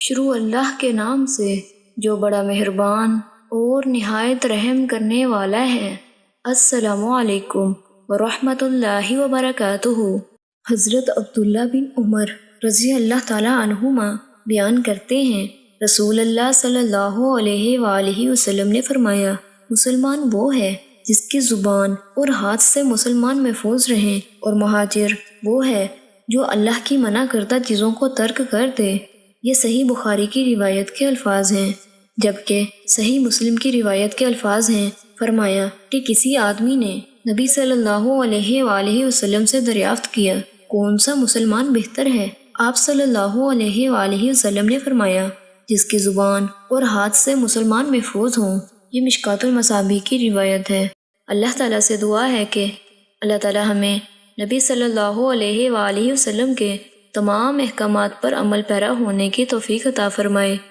شروع اللہ کے نام سے جو بڑا مہربان اور نہایت رحم کرنے والا ہے۔ السلام علیکم ورحمۃ اللہ وبرکاتہ۔ حضرت عبداللہ بن عمر رضی اللہ تعالی عنہما بیان کرتے ہیں، رسول اللہ صلی اللہ علیہ وآلہ وسلم نے فرمایا، مسلمان وہ ہے جس کی زبان اور ہاتھ سے مسلمان محفوظ رہیں، اور مہاجر وہ ہے جو اللہ کی منع کردہ چیزوں کو ترک کر دے۔ یہ صحیح بخاری کی روایت کے الفاظ ہیں، جبکہ صحیح مسلم کی روایت کے الفاظ ہیں۔ فرمایا کہ کسی آدمی نے نبی صلی اللہ علیہ وآلہ وسلم سے دریافت کیا، کون سا مسلمان بہتر ہے؟ آپ صلی اللہ علیہ وآلہ وسلم نے فرمایا، جس کی زبان اور ہاتھ سے مسلمان محفوظ ہوں۔ یہ مشکوٰۃ المصابیح کی روایت ہے۔ اللہ تعالیٰ سے دعا ہے کہ اللہ تعالیٰ ہمیں نبی صلی اللہ علیہ وآلہ وسلم کے تمام احکامات پر عمل پیرا ہونے کی توفیق عطا فرمائے۔